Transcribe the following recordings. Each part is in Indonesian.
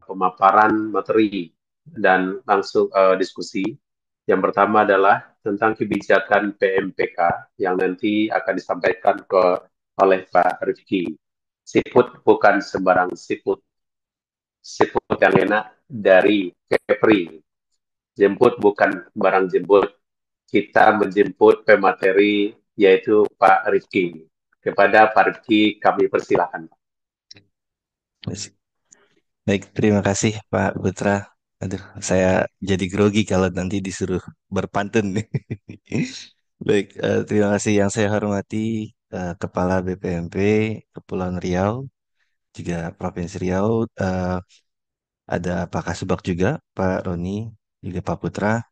pemaparan materi dan langsung diskusi. Yang pertama adalah tentang kebijakan PMPK yang nanti akan disampaikan oleh Pak Rifki. Siput bukan sembarang siput. Siput yang enak dari Kepri. Jemput bukan barang jemput. Kita menjemput pemateri yaitu Pak Rifki. Kepada Pak Rifki kami persilahkan. Baik, terima kasih Pak Putra. Aduh, saya jadi grogi kalau nanti disuruh berpantun nih. Baik, terima kasih yang saya hormati Kepala BPMP Kepulauan Riau, juga Provinsi Riau. Ada Pak Kasubag juga, Pak Roni, juga Pak Putra.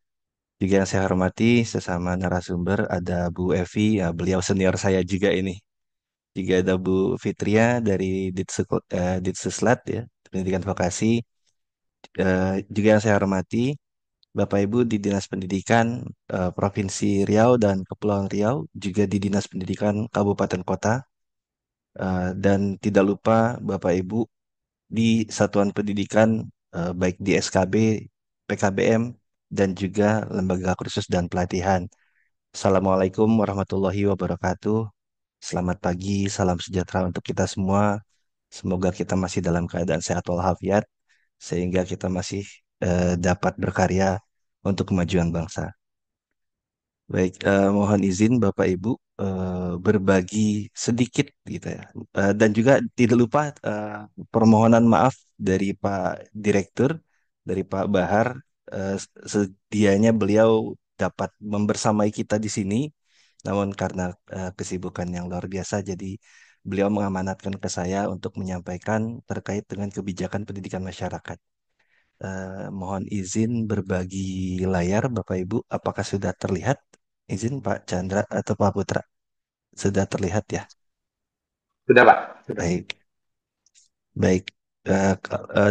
Juga yang saya hormati sesama narasumber ada Bu Evi, ya, beliau senior saya juga ini. Juga ada Bu Fitria dari Ditsuslat ya, Pendidikan Vokasi. Juga yang saya hormati Bapak Ibu di Dinas Pendidikan Provinsi Riau dan Kepulauan Riau, juga di Dinas Pendidikan Kabupaten Kota, dan tidak lupa Bapak Ibu di Satuan Pendidikan baik di SKB, PKBM, dan juga Lembaga Kursus dan Pelatihan. Assalamualaikum warahmatullahi wabarakatuh. Selamat pagi, salam sejahtera untuk kita semua. Semoga kita masih dalam keadaan sehat walafiat, sehingga kita masih dapat berkarya untuk kemajuan bangsa. Baik, mohon izin Bapak Ibu berbagi sedikit gitu ya. Dan juga tidak lupa permohonan maaf dari Pak Direktur, dari Pak Bahar, sedianya beliau dapat membersamai kita di sini, namun karena kesibukan yang luar biasa, jadi beliau mengamanatkan ke saya untuk menyampaikan terkait dengan kebijakan pendidikan masyarakat. Mohon izin berbagi layar, Bapak Ibu. Apakah sudah terlihat? Izin Pak Chandra atau Pak Putra. Sudah terlihat ya? Sudah Pak? Sudah. Baik, baik.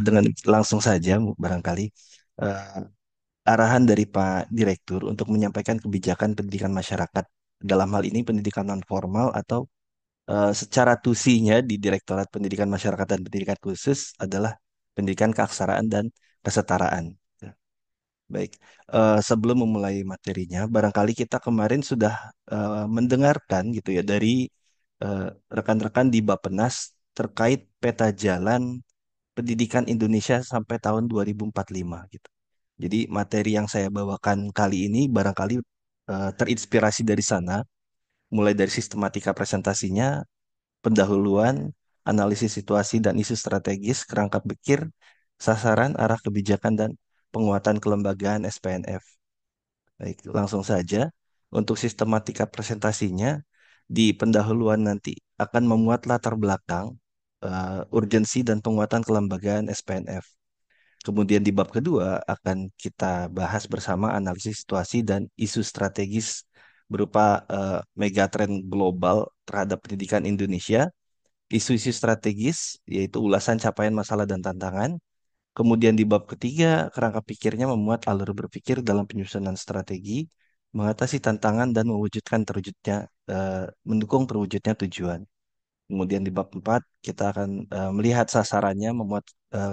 Dengan langsung saja, barangkali eh, arahan dari Pak Direktur untuk menyampaikan kebijakan pendidikan masyarakat. Dalam hal ini pendidikan non formal atau secara tusinya di Direktorat Pendidikan Masyarakat dan Pendidikan Khusus adalah pendidikan keaksaraan dan kesetaraan. Baik, sebelum memulai materinya, barangkali kita kemarin sudah mendengarkan gitu ya dari eh, rekan-rekan di Bappenas terkait peta jalan pendidikan Indonesia sampai tahun 2045 gitu. Jadi materi yang saya bawakan kali ini barangkali terinspirasi dari sana, mulai dari sistematika presentasinya, pendahuluan, analisis situasi dan isu strategis, kerangka pikir, sasaran, arah kebijakan, dan penguatan kelembagaan SPNF. Baik, langsung saja. Untuk sistematika presentasinya, di pendahuluan nanti akan memuat latar belakang, urgensi dan penguatan kelembagaan SPNF. Kemudian di bab kedua akan kita bahas bersama analisis situasi dan isu strategis berupa megatrend global terhadap pendidikan Indonesia, isu-isu strategis yaitu ulasan capaian masalah dan tantangan. Kemudian di bab ketiga, kerangka pikirnya memuat alur berpikir dalam penyusunan strategi, mengatasi tantangan dan mendukung terwujudnya tujuan. Kemudian di bab 4 kita akan melihat sasarannya, memuat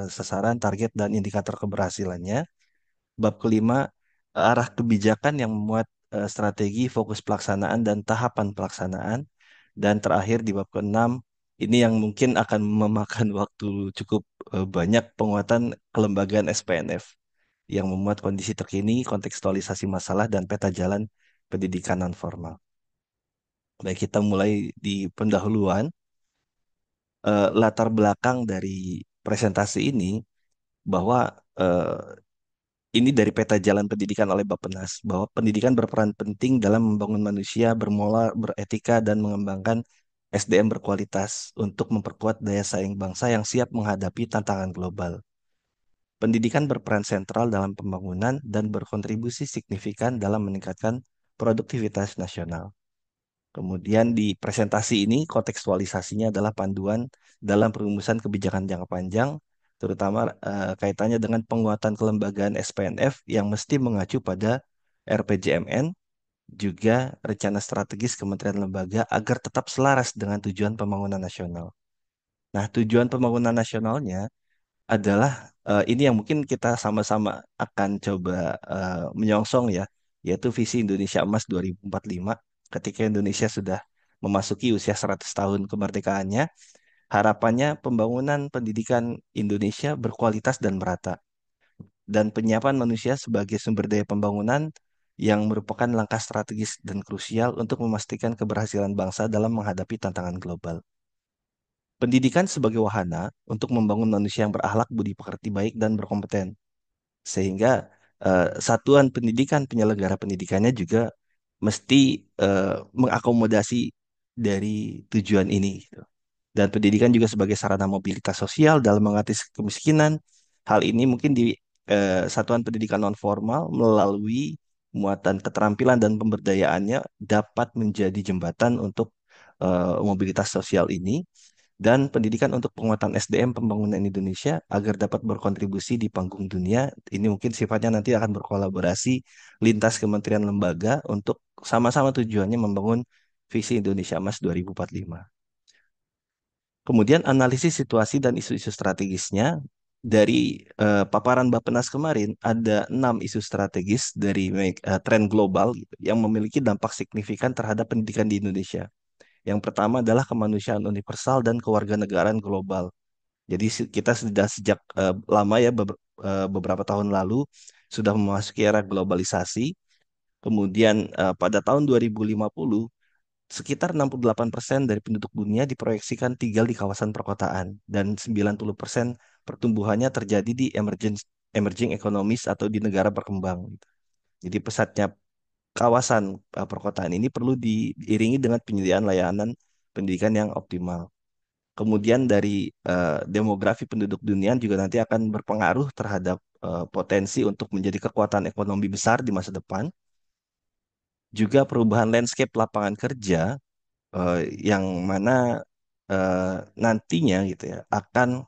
sasaran, target, dan indikator keberhasilannya. Bab kelima, arah kebijakan yang memuat strategi, fokus pelaksanaan, dan tahapan pelaksanaan. Dan terakhir di bab keenam, ini yang mungkin akan memakan waktu cukup banyak, penguatan kelembagaan SPNF yang memuat kondisi terkini, kontekstualisasi masalah, dan peta jalan pendidikan non formal. Baik, kita mulai di pendahuluan. Latar belakang dari presentasi ini bahwa eh, ini dari peta jalan pendidikan oleh Bappenas bahwa pendidikan berperan penting dalam membangun manusia bermoral, beretika, dan mengembangkan SDM berkualitas untuk memperkuat daya saing bangsa yang siap menghadapi tantangan global. Pendidikan berperan sentral dalam pembangunan dan berkontribusi signifikan dalam meningkatkan produktivitas nasional. Kemudian di presentasi ini kontekstualisasinya adalah panduan dalam perumusan kebijakan jangka panjang, terutama kaitannya dengan penguatan kelembagaan SPNF yang mesti mengacu pada RPJMN, juga rencana strategis kementerian lembaga agar tetap selaras dengan tujuan pembangunan nasional. Nah, tujuan pembangunan nasionalnya adalah ini yang mungkin kita sama-sama akan coba menyongsong ya, yaitu visi Indonesia Emas 2045 ketika Indonesia sudah memasuki usia 100 tahun kemerdekaannya. Harapannya pembangunan pendidikan Indonesia berkualitas dan merata, dan penyiapan manusia sebagai sumber daya pembangunan yang merupakan langkah strategis dan krusial untuk memastikan keberhasilan bangsa dalam menghadapi tantangan global. Pendidikan sebagai wahana untuk membangun manusia yang berakhlak, budi pekerti baik, dan berkompeten. Sehingga satuan pendidikan, penyelenggara pendidikannya juga mesti mengakomodasi dari tujuan ini, gitu. Dan pendidikan juga sebagai sarana mobilitas sosial dalam mengatasi kemiskinan. Hal ini mungkin di satuan pendidikan non formal melalui muatan keterampilan dan pemberdayaannya dapat menjadi jembatan untuk mobilitas sosial ini, dan pendidikan untuk penguatan SDM pembangunan Indonesia agar dapat berkontribusi di panggung dunia. Ini mungkin sifatnya nanti akan berkolaborasi lintas kementerian lembaga untuk sama-sama tujuannya membangun visi Indonesia Emas 2045. Kemudian analisis situasi dan isu-isu strategisnya dari paparan Bappenas kemarin ada 6 isu strategis dari tren global gitu, yang memiliki dampak signifikan terhadap pendidikan di Indonesia. Yang pertama adalah kemanusiaan universal dan kewarganegaraan global. Jadi kita sudah sejak lama ya, beberapa tahun lalu sudah memasuki era globalisasi. Kemudian pada tahun 2050 sekitar 68% dari penduduk dunia diproyeksikan tinggal di kawasan perkotaan, dan 90% pertumbuhannya terjadi di emerging economies atau di negara berkembang, gitu. Jadi pesatnya kawasan perkotaan ini perlu diiringi dengan penyediaan layanan pendidikan yang optimal. Kemudian dari demografi penduduk dunia juga nanti akan berpengaruh terhadap potensi untuk menjadi kekuatan ekonomi besar di masa depan. Juga perubahan landscape lapangan kerja eh, yang mana nantinya gitu ya akan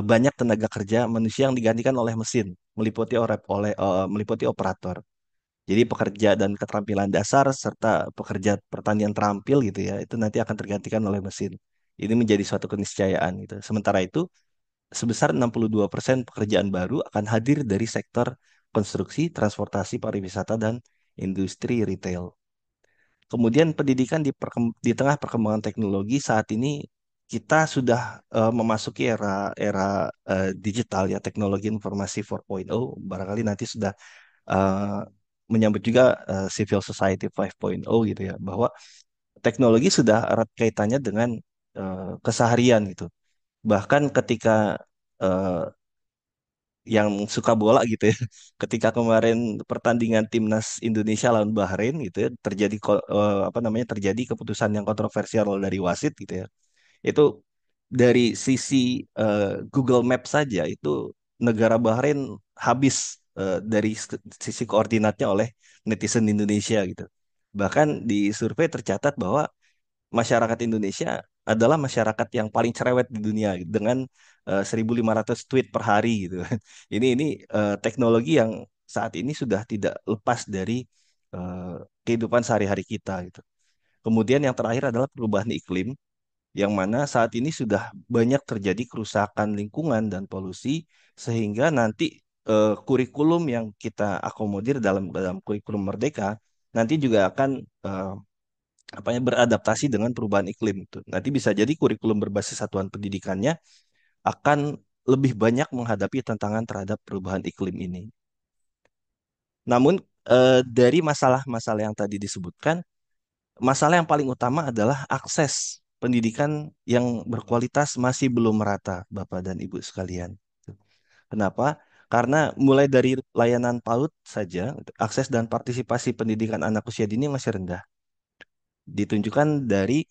banyak tenaga kerja manusia yang digantikan oleh mesin, meliputi operator. Jadi pekerja dan keterampilan dasar serta pekerja pertanian terampil gitu ya, itu nanti akan tergantikan oleh mesin. Ini menjadi suatu keniscayaan gitu. Sementara itu, sebesar 62% pekerjaan baru akan hadir dari sektor konstruksi, transportasi, pariwisata, dan industri retail. Kemudian pendidikan di tengah perkembangan teknologi saat ini kita sudah memasuki era digital ya, teknologi informasi 4.0, barangkali nanti sudah eh, menyambut juga civil society 5.0 gitu ya, bahwa teknologi sudah erat kaitannya dengan keseharian gitu. Bahkan ketika eh, yang suka bola gitu ya, ketika kemarin pertandingan timnas Indonesia lawan Bahrain gitu ya, apa namanya, terjadi keputusan yang kontroversial dari wasit gitu ya. Itu dari sisi Google Maps saja itu negara Bahrain habis dari sisi koordinatnya oleh netizen Indonesia gitu. Bahkan di survei tercatat bahwa masyarakat Indonesia adalah masyarakat yang paling cerewet di dunia gitu, dengan 1.500 tweet per hari gitu. Ini teknologi yang saat ini sudah tidak lepas dari eh, kehidupan sehari-hari kita gitu. Kemudian yang terakhir adalah perubahan iklim, yang mana saat ini sudah banyak terjadi kerusakan lingkungan dan polusi, sehingga nanti kurikulum yang kita akomodir dalam dalam kurikulum Merdeka nanti juga akan eh, apa ya, beradaptasi dengan perubahan iklim itu. Nanti bisa jadi kurikulum berbasis satuan pendidikannya akan lebih banyak menghadapi tantangan terhadap perubahan iklim ini. Namun dari masalah-masalah yang tadi disebutkan, masalah yang paling utama adalah akses pendidikan yang berkualitas masih belum merata, Bapak dan Ibu sekalian. Kenapa? Karena mulai dari layanan PAUD saja, akses dan partisipasi pendidikan anak usia dini masih rendah. Ditunjukkan dari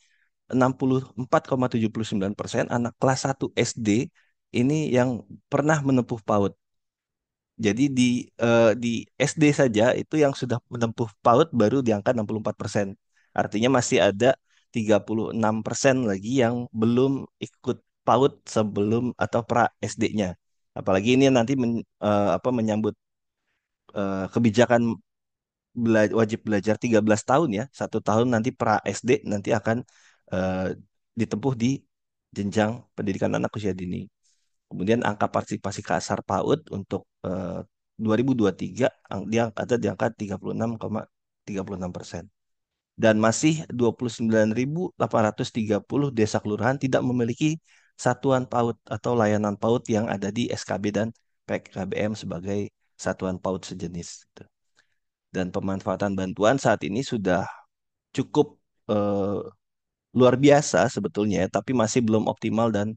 64,79% anak kelas 1 SD ini yang pernah menempuh PAUD. Jadi di SD saja itu yang sudah menempuh PAUD baru di angka 64%. Artinya masih ada 36% lagi yang belum ikut PAUD sebelum atau pra SD-nya. Apalagi ini nanti apa, menyambut kebijakan wajib belajar 13 tahun ya. 1 tahun nanti pra SD nanti akan eh, ditempuh di jenjang pendidikan anak usia dini. Kemudian angka partisipasi kasar PAUD untuk 2023 ada di angka 36,36%. Dan masih 29.830 desa kelurahan tidak memiliki satuan PAUD atau layanan PAUD yang ada di SKB dan PKBM sebagai satuan PAUD sejenis, gitu. Dan pemanfaatan bantuan saat ini sudah cukup eh, luar biasa sebetulnya, tapi masih belum optimal dan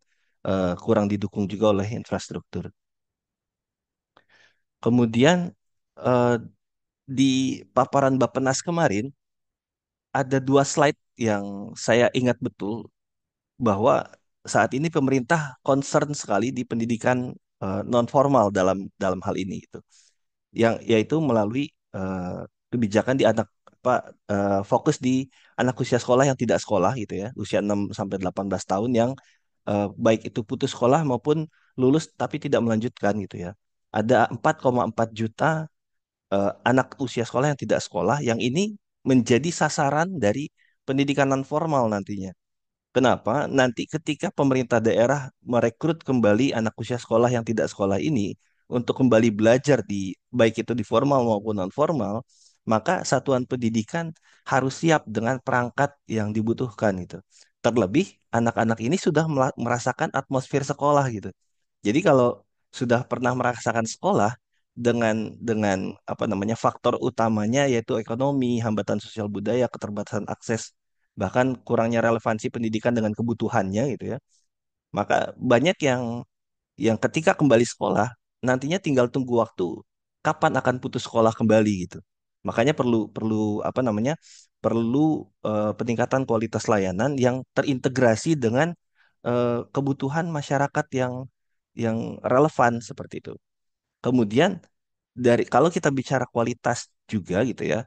kurang didukung juga oleh infrastruktur. Kemudian eh, di paparan Bappenas kemarin ada dua slide yang saya ingat betul bahwa saat ini pemerintah concern sekali di pendidikan non formal dalam dalam hal ini itu. Yang yaitu melalui kebijakan di anak apa fokus di anak usia sekolah yang tidak sekolah gitu ya, usia 6 sampai 18 tahun yang baik itu putus sekolah maupun lulus tapi tidak melanjutkan gitu ya. Ada 4,4 juta anak usia sekolah yang tidak sekolah yang ini menjadi sasaran dari pendidikan non formal nantinya. Kenapa? Nanti ketika pemerintah daerah merekrut kembali anak usia sekolah yang tidak sekolah ini untuk kembali belajar di baik itu di formal maupun non formal, maka satuan pendidikan harus siap dengan perangkat yang dibutuhkan gitu. Terlebih anak-anak ini sudah merasakan atmosfer sekolah gitu. Jadi kalau sudah pernah merasakan sekolah dengan apa namanya faktor utamanya yaitu ekonomi, hambatan sosial budaya, keterbatasan akses, bahkan kurangnya relevansi pendidikan dengan kebutuhannya gitu ya. Maka banyak yang ketika kembali sekolah nantinya tinggal tunggu waktu kapan akan putus sekolah kembali gitu. Makanya perlu perlu apa namanya? Perlu peningkatan kualitas layanan yang terintegrasi dengan kebutuhan masyarakat yang relevan seperti itu. Kemudian dari kalau kita bicara kualitas juga gitu ya,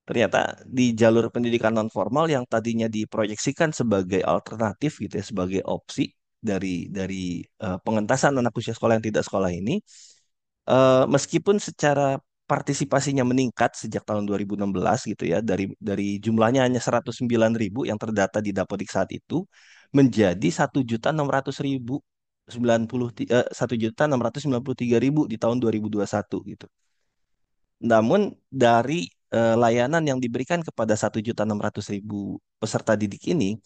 ternyata di jalur pendidikan non formal yang tadinya diproyeksikan sebagai alternatif gitu ya, sebagai opsi dari pengentasan anak usia sekolah yang tidak sekolah ini, meskipun secara partisipasinya meningkat sejak tahun 2016 gitu ya, dari jumlahnya hanya 109.000 yang terdata di Dapodik saat itu menjadi 1.600.000 1.693.000 di tahun 2021 gitu. Namun dari layanan yang diberikan kepada 1.600.000 peserta didik ini,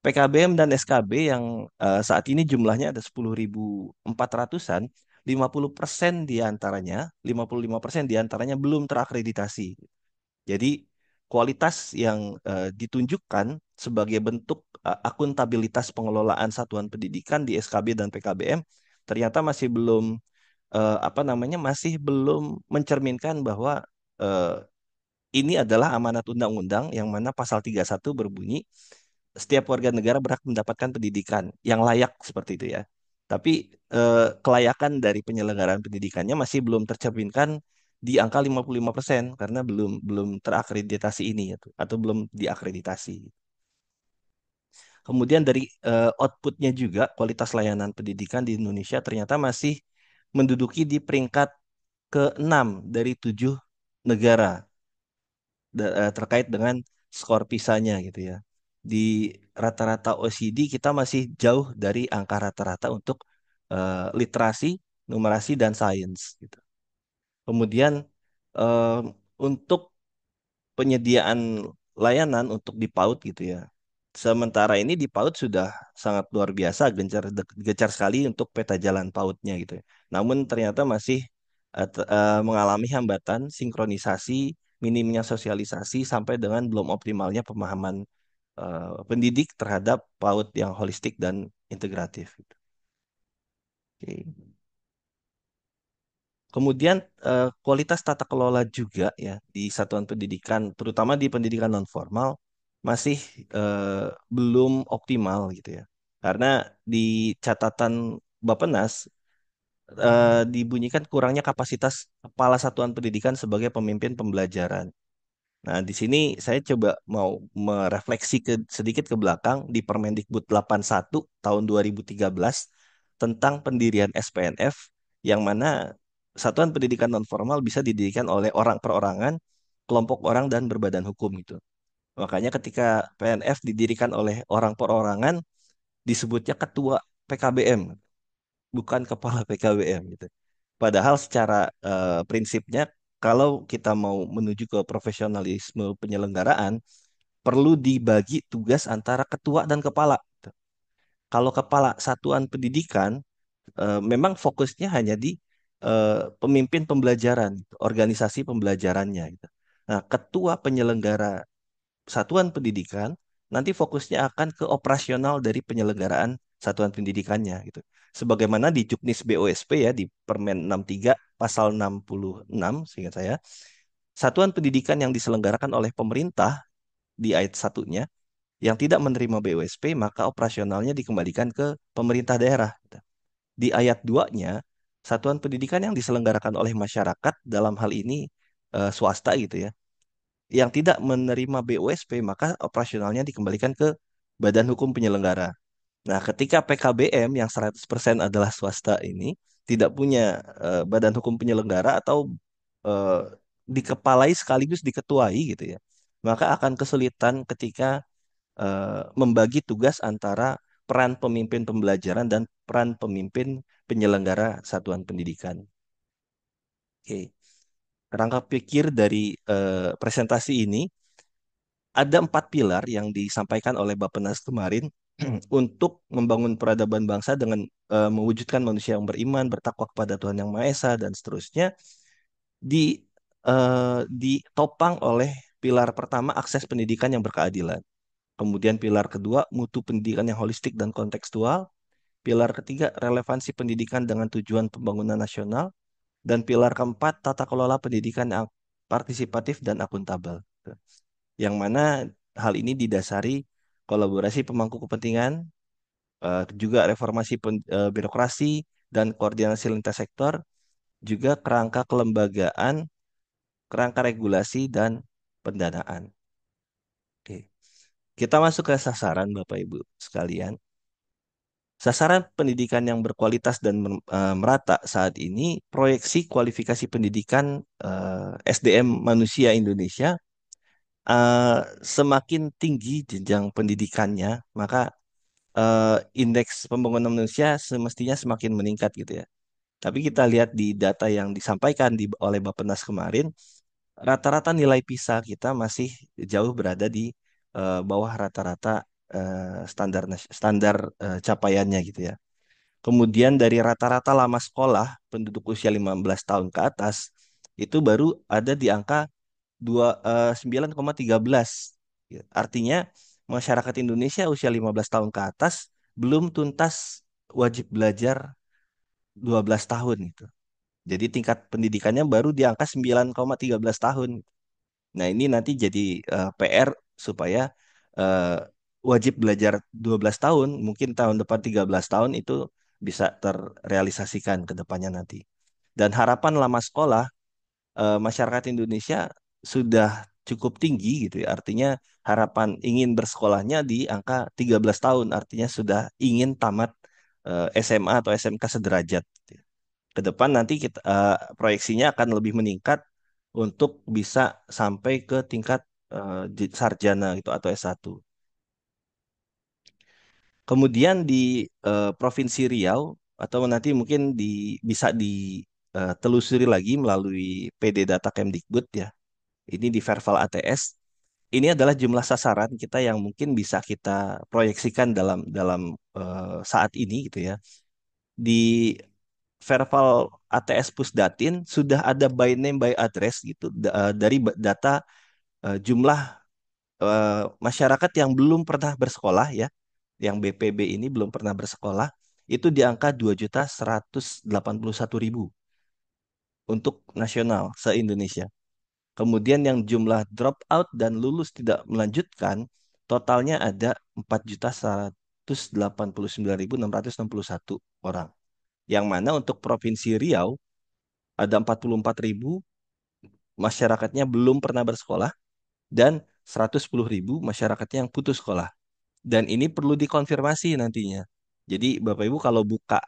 PKBM dan SKB yang saat ini jumlahnya ada 10.400-an, 50% diantaranya, 55% diantaranya belum terakreditasi. Jadi kualitas yang ditunjukkan sebagai bentuk akuntabilitas pengelolaan satuan pendidikan di SKB dan PKBM ternyata masih belum apa namanya masih belum mencerminkan bahwa eh, ini adalah amanat undang-undang yang mana pasal 31 berbunyi setiap warga negara berhak mendapatkan pendidikan yang layak seperti itu ya. Tapi kelayakan dari penyelenggaraan pendidikannya masih belum tercerminkan di angka 55% karena belum belum terakreditasi ini atau belum diakreditasi. Kemudian dari outputnya juga kualitas layanan pendidikan di Indonesia ternyata masih menduduki di peringkat ke-6 dari 7 negara terkait dengan skor PISA-nya gitu ya. Di rata-rata OECD kita masih jauh dari angka rata-rata untuk literasi, numerasi, dan sains gitu. Kemudian eh, untuk penyediaan layanan untuk di PAUD gitu ya. Sementara ini di PAUD sudah sangat luar biasa, gencar sekali untuk peta jalan PAUD-nya gitu ya. Namun ternyata masih mengalami hambatan sinkronisasi, minimnya sosialisasi sampai dengan belum optimalnya pemahaman pendidik terhadap PAUD yang holistik dan integratif gitu. Oke. Kemudian kualitas tata kelola juga ya di satuan pendidikan, terutama di pendidikan non formal masih belum optimal gitu ya. Karena di catatan Bappenas dibunyikan kurangnya kapasitas kepala satuan pendidikan sebagai pemimpin pembelajaran. Nah, di sini saya coba mau merefleksi sedikit ke belakang di Permendikbud 81 tahun 2013 tentang pendirian SPNF yang mana satuan pendidikan nonformal bisa didirikan oleh orang perorangan, kelompok orang dan berbadan hukum gitu. Makanya ketika PNF didirikan oleh orang perorangan disebutnya ketua PKBM. bukan kepala PKBM gitu. Padahal secara prinsipnya kalau kita mau menuju ke profesionalisme penyelenggaraan, perlu dibagi tugas antara ketua dan kepala, gitu. Kalau kepala satuan pendidikan memang fokusnya hanya di pemimpin pembelajaran, gitu, organisasi pembelajarannya gitu. Nah, ketua penyelenggara satuan pendidikan nanti fokusnya akan ke operasional dari penyelenggaraan satuan pendidikannya gitu. Sebagaimana di Juknis BOSP ya di Permen 63 pasal 66 seingat saya, satuan pendidikan yang diselenggarakan oleh pemerintah di ayat satunya yang tidak menerima BOSP maka operasionalnya dikembalikan ke pemerintah daerah, gitu. Di ayat 2-nya, satuan pendidikan yang diselenggarakan oleh masyarakat dalam hal ini swasta gitu ya, yang tidak menerima BUSP maka operasionalnya dikembalikan ke Badan Hukum Penyelenggara. Nah, ketika PKBM yang 100% adalah swasta ini tidak punya Badan Hukum Penyelenggara atau eh, dikepalai sekaligus diketuai gitu ya, maka akan kesulitan ketika membagi tugas antara peran pemimpin pembelajaran dan peran pemimpin penyelenggara satuan pendidikan. Oke, kerangka pikir dari presentasi ini ada 4 pilar yang disampaikan oleh Bappenas kemarin untuk membangun peradaban bangsa dengan mewujudkan manusia yang beriman, bertakwa kepada Tuhan Yang Maha Esa dan seterusnya di ditopang oleh pilar pertama akses pendidikan yang berkeadilan. Kemudian pilar kedua mutu pendidikan yang holistik dan kontekstual. Pilar ketiga relevansi pendidikan dengan tujuan pembangunan nasional. Dan pilar keempat tata kelola pendidikan yang partisipatif dan akuntabel. Yang mana hal ini didasari kolaborasi pemangku kepentingan, juga reformasi birokrasi dan koordinasi lintas sektor, juga kerangka kelembagaan, kerangka regulasi dan pendanaan. Oke. Kita masuk ke sasaran Bapak Ibu sekalian. Sasaran pendidikan yang berkualitas dan merata saat ini, proyeksi kualifikasi pendidikan SDM manusia Indonesia semakin tinggi jenjang pendidikannya, maka indeks pembangunan manusia semestinya semakin meningkat gitu ya. Tapi kita lihat di data yang disampaikan oleh Bappenas kemarin, rata-rata nilai PISA kita masih jauh berada di bawah rata-rata standar capaiannya gitu ya. Kemudian dari rata-rata lama sekolah penduduk usia 15 tahun ke atas itu baru ada di angka 9,13. Ya, artinya masyarakat Indonesia usia 15 tahun ke atas belum tuntas wajib belajar 12 tahun itu. Jadi tingkat pendidikannya baru di angka 9,13 tahun. Nah, ini nanti jadi PR supaya eh, wajib belajar 12 tahun, mungkin tahun depan 13 tahun itu bisa terrealisasikan ke depannya nanti. Dan harapan lama sekolah masyarakat Indonesia sudah cukup tinggi gitu ya. Artinya harapan ingin bersekolahnya di angka 13 tahun, artinya sudah ingin tamat SMA atau SMK sederajat, gitu ya. Ke depan nanti kita proyeksinya akan lebih meningkat untuk bisa sampai ke tingkat sarjana gitu atau S1. Kemudian di Provinsi Riau atau nanti mungkin bisa ditelusuri lagi melalui PD Data Kemdikbud ya. Ini di Verval ATS. Ini adalah jumlah sasaran kita yang mungkin bisa kita proyeksikan dalam dalam saat ini gitu ya. Di Verval ATS Pusdatin sudah ada by name by address gitu dari data jumlah masyarakat yang belum pernah bersekolah ya, yang BPB ini belum pernah bersekolah itu di angka 2.181.000 untuk nasional se-Indonesia. Kemudian yang jumlah drop out dan lulus tidak melanjutkan totalnya ada 4.189.661 orang. Yang mana untuk Provinsi Riau ada 44.000 masyarakatnya belum pernah bersekolah dan 110.000 masyarakatnya yang putus sekolah. Dan ini perlu dikonfirmasi nantinya. Jadi Bapak Ibu kalau buka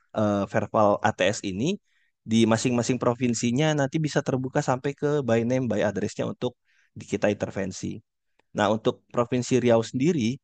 Verval ATS ini di masing-masing provinsinya nanti bisa terbuka sampai ke by name by address-nya untuk kita intervensi. Nah, untuk Provinsi Riau sendiri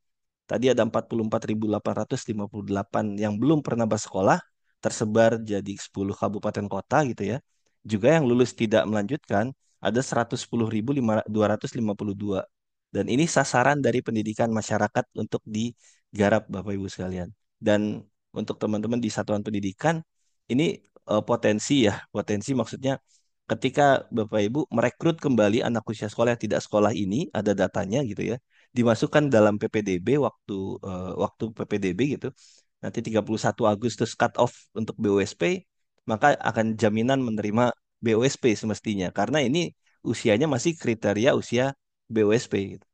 tadi ada 44.858 yang belum pernah bersekolah tersebar jadi 10 kabupaten kota gitu ya. Juga yang lulus tidak melanjutkan ada 110.252. Dan ini sasaran dari pendidikan masyarakat untuk digarap Bapak Ibu sekalian. Dan untuk teman-teman di satuan pendidikan ini potensi ya, potensi maksudnya ketika Bapak Ibu merekrut kembali anak usia sekolah yang tidak sekolah ini, ada datanya gitu ya, dimasukkan dalam PPDB waktu PPDB gitu. Nanti 31 Agustus cut off untuk BUSP, maka akan jaminan menerima BUSP semestinya karena ini usianya masih kriteria usia BUSP gitu.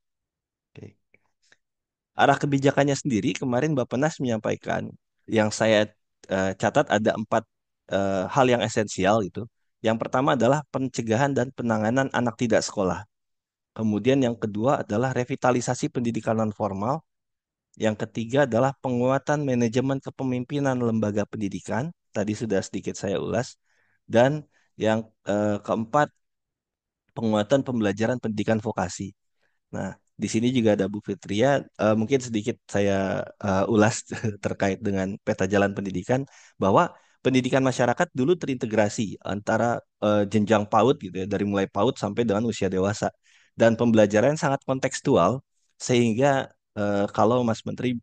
Oke. Arah kebijakannya sendiri kemarin Bappenas menyampaikan yang saya catat ada empat hal yang esensial itu. Yang pertama adalah pencegahan dan penanganan anak tidak sekolah. Kemudian yang kedua adalah revitalisasi pendidikan non formal. Yang ketiga adalah penguatan manajemen kepemimpinan lembaga pendidikan. Tadi sudah sedikit saya ulas. Dan yang keempat, penguatan pembelajaran pendidikan vokasi. Nah, di sini juga ada Bu Fitria. Mungkin sedikit saya ulas terkait dengan peta jalan pendidikan bahwa pendidikan masyarakat dulu terintegrasi antara jenjang PAUD gitu ya, dari mulai PAUD sampai dengan usia dewasa. Dan pembelajaran sangat kontekstual sehingga kalau Mas Menteri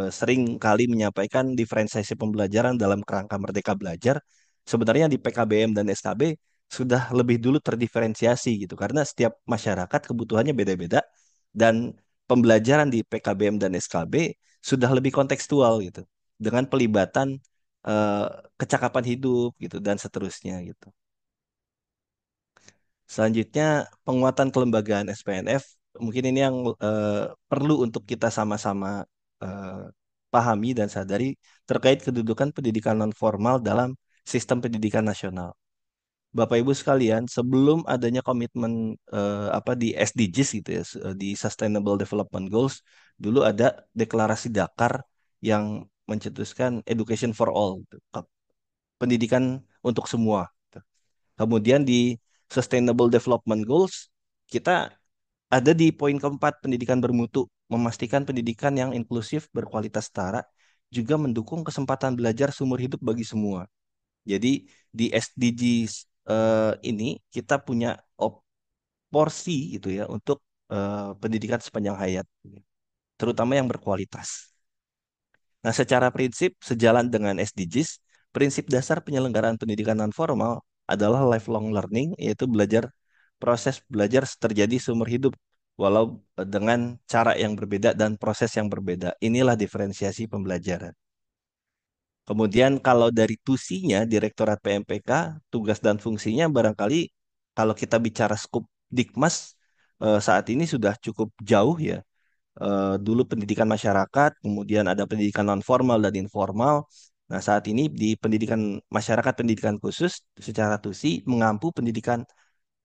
sering kali menyampaikan diferensiasi pembelajaran dalam kerangka Merdeka Belajar, sebenarnya di PKBM dan SKB sudah lebih dulu terdiferensiasi gitu karena setiap masyarakat kebutuhannya beda-beda dan pembelajaran di PKBM dan SKB sudah lebih kontekstual gitu dengan pelibatan eh, kecakapan hidup gitu dan seterusnya gitu. Selanjutnya penguatan kelembagaan SPNF mungkin ini yang perlu untuk kita sama-sama eh, pahami dan sadari terkait kedudukan pendidikan non formal dalam sistem pendidikan nasional. Bapak Ibu sekalian, sebelum adanya komitmen apa di SDGs gitu ya, di Sustainable Development Goals, dulu ada deklarasi Dakar yang mencetuskan education for all, gitu. Pendidikan untuk semua, gitu. Kemudian di Sustainable Development Goals, kita ada di poin keempat, pendidikan bermutu, memastikan pendidikan yang inklusif, berkualitas setara, juga mendukung kesempatan belajar seumur hidup bagi semua. Jadi di SDGs ini kita punya porsi gitu ya untuk pendidikan sepanjang hayat, terutama yang berkualitas. Nah, secara prinsip sejalan dengan SDGs, prinsip dasar penyelenggaraan pendidikan non formal adalah lifelong learning, yaitu proses belajar terjadi seumur hidup, walau dengan cara yang berbeda dan proses yang berbeda. Inilah diferensiasi pembelajaran. Kemudian kalau dari tusinya, Direktorat PMPK, tugas dan fungsinya barangkali kalau kita bicara skup Dikmas saat ini sudah cukup jauh ya. Dulu pendidikan masyarakat, kemudian ada pendidikan non formal dan informal. Nah, saat ini di pendidikan masyarakat, pendidikan khusus secara tusi mengampu pendidikan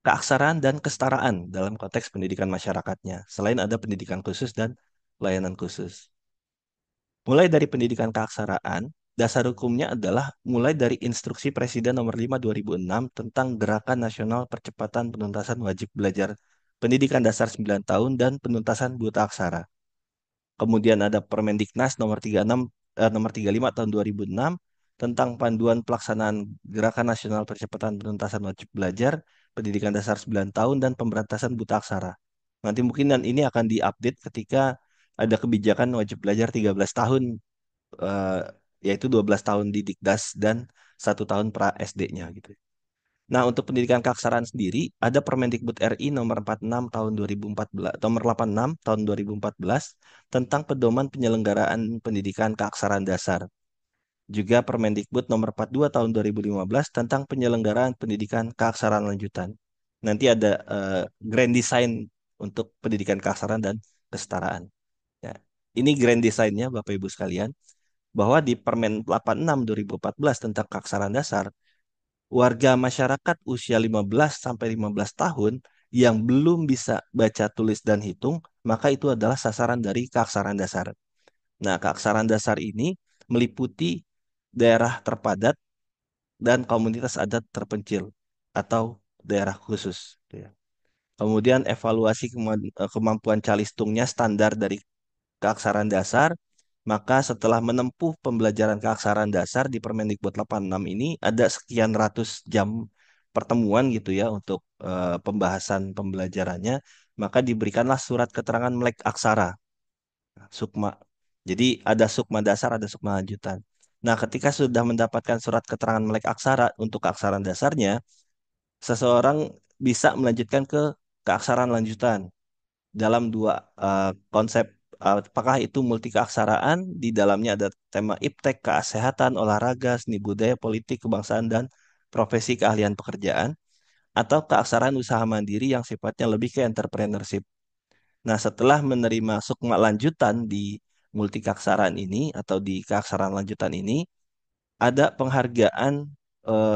keaksaraan dan kesetaraan dalam konteks pendidikan masyarakatnya. Selain ada pendidikan khusus dan layanan khusus. Mulai dari pendidikan keaksaraan, dasar hukumnya adalah mulai dari Instruksi Presiden Nomor 5 2006 tentang Gerakan Nasional Percepatan Penuntasan Wajib Belajar Pendidikan Dasar 9 tahun dan penuntasan buta aksara. Kemudian ada Permendiknas Nomor 36 Nomor 35 tahun 2006 tentang panduan pelaksanaan Gerakan Nasional Percepatan Penuntasan Wajib Belajar Pendidikan Dasar 9 tahun dan pemberantasan buta aksara. Nanti mungkin dan ini akan diupdate ketika ada kebijakan wajib belajar 13 tahun eh, yaitu 12 tahun di Dikdas dan 1 tahun pra SD-nya gitu. Nah, untuk pendidikan keaksaraan sendiri ada Permendikbud RI nomor 46 tahun 2014, nomor 86 tahun 2014 tentang pedoman penyelenggaraan pendidikan keaksaraan dasar. Juga Permendikbud nomor 42 tahun 2015 tentang penyelenggaraan pendidikan keaksaraan lanjutan. Nanti ada grand design untuk pendidikan keaksaraan dan kesetaraan. Ya. Ini grand design-nya Bapak Ibu sekalian bahwa di Permen 86 2014 tentang keaksaraan dasar, warga masyarakat usia 15 sampai 15 tahun yang belum bisa baca tulis dan hitung, maka itu adalah sasaran dari keaksaraan dasar. Nah, keaksaraan dasar ini meliputi daerah terpadat dan komunitas adat terpencil atau daerah khusus, gitu ya. Kemudian evaluasi kemampuan calistungnya standar dari keaksaraan dasar Maka setelah menempuh pembelajaran keaksaraan dasar di Permendikbud 86 ini ada sekian ratus jam pertemuan gitu ya untuk pembahasan pembelajarannya, maka diberikanlah surat keterangan melek aksara, sukma. Jadi ada sukma dasar, ada sukma lanjutan. Nah, ketika sudah mendapatkan surat keterangan melek aksara untuk keaksaraan dasarnya, seseorang bisa melanjutkan ke keaksaraan lanjutan dalam dua konsep, apakah itu multi keaksaraan, di dalamnya ada tema iptek, kesehatan, olahraga, seni budaya, politik, kebangsaan, dan profesi keahlian pekerjaan, atau keaksaraan usaha mandiri yang sifatnya lebih ke entrepreneurship. Nah, setelah menerima sukma lanjutan di multi keaksaraan ini atau di keaksaraan lanjutan ini, ada penghargaan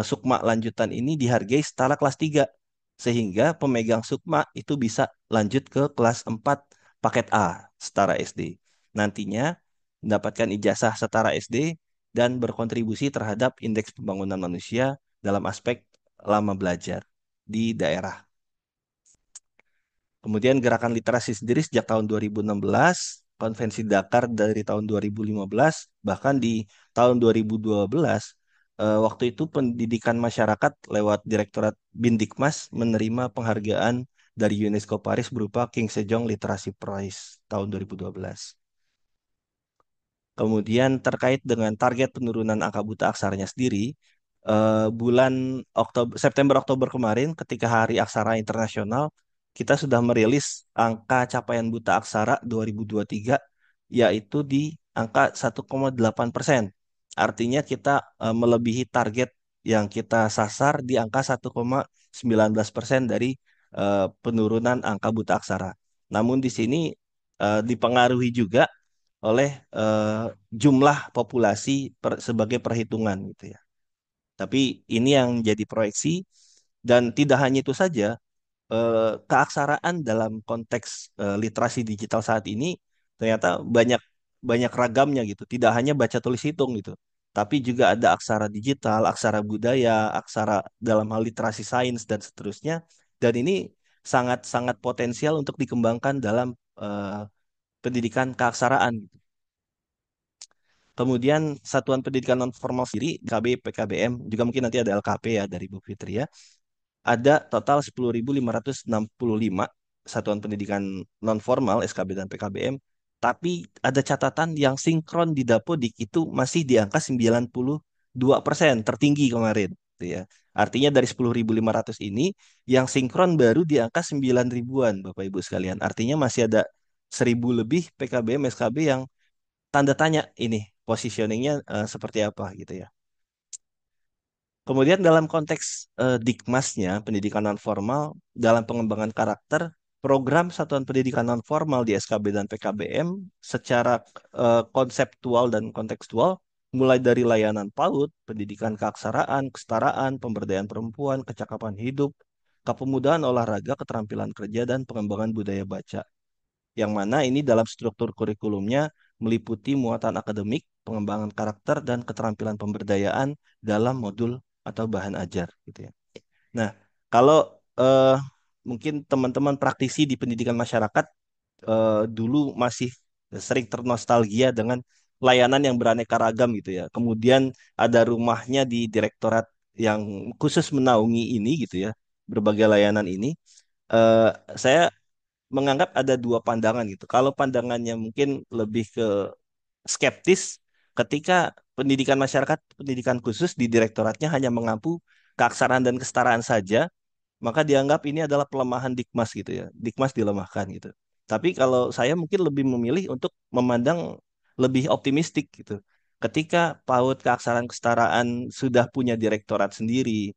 sukma lanjutan ini dihargai setara kelas 3 sehingga pemegang sukma itu bisa lanjut ke kelas 4 paket A setara SD. Nantinya mendapatkan ijazah setara SD dan berkontribusi terhadap indeks pembangunan manusia dalam aspek lama belajar di daerah. Kemudian gerakan literasi sendiri sejak tahun 2016, Konvensi Dakar dari tahun 2015, bahkan di tahun 2012, waktu itu pendidikan masyarakat lewat Direktorat Bindikmas menerima penghargaan dari UNESCO Paris berupa King Sejong Literasi Prize tahun 2012. Kemudian terkait dengan target penurunan angka buta aksaranya sendiri, bulan September Oktober kemarin ketika Hari Aksara Internasional, kita sudah merilis angka capaian buta aksara 2023 yaitu di angka 1,8%. Artinya kita melebihi target yang kita sasar di angka 1,19% dari penurunan angka buta aksara. Namun di sini dipengaruhi juga oleh jumlah populasi sebagai perhitungan gitu ya. Tapi ini yang jadi proyeksi dan tidak hanya itu saja, keaksaraan dalam konteks literasi digital saat ini ternyata banyak banyak ragamnya gitu. Tidak hanya baca tulis hitung gitu, tapi juga ada aksara digital, aksara budaya, aksara dalam hal literasi sains dan seterusnya. Dan ini sangat sangat potensial untuk dikembangkan dalam pendidikan keaksaraan gitu. Kemudian satuan pendidikan non formal sendiri, KB, PKBM, juga mungkin nanti ada LKP ya dari Bu Fitri ya. Ada total 10.565 satuan pendidikan non formal SKB dan PKBM, tapi ada catatan yang sinkron di Dapodik itu masih di angka 92%, tertinggi kemarin gitu ya. Artinya dari 10.500 ini yang sinkron baru di angka 9 ribuan Bapak Ibu sekalian. Artinya masih ada 1.000 lebih PKBM SKB yang tanda tanya ini positioningnya seperti apa gitu ya. Kemudian dalam konteks Dikmasnya, pendidikan non formal, dalam pengembangan karakter, program satuan pendidikan non formal di SKB dan PKBM secara konseptual dan kontekstual, mulai dari layanan PAUD, pendidikan keaksaraan, kesetaraan, pemberdayaan perempuan, kecakapan hidup, kepemudaan olahraga, keterampilan kerja, dan pengembangan budaya baca. Yang mana ini dalam struktur kurikulumnya meliputi muatan akademik, pengembangan karakter, dan keterampilan pemberdayaan dalam modul atau bahan ajar gitu ya. Nah, kalau mungkin teman-teman praktisi di pendidikan masyarakat dulu masih sering ternostalgia dengan layanan yang beraneka ragam gitu ya. Kemudian ada rumahnya di direktorat yang khusus menaungi ini gitu ya, berbagai layanan ini. Eh, saya menganggap ada dua pandangan gitu. Kalau pandangannya mungkin lebih ke skeptis ketika pendidikan masyarakat, pendidikan khusus di direktoratnya hanya mengampu keaksaraan dan kesetaraan saja, maka dianggap ini adalah pelemahan Dikmas gitu ya. Dikmas dilemahkan gitu. Tapi kalau saya mungkin lebih memilih untuk memandang lebih optimistik gitu. Ketika PAUD keaksaraan kesetaraan sudah punya direktorat sendiri,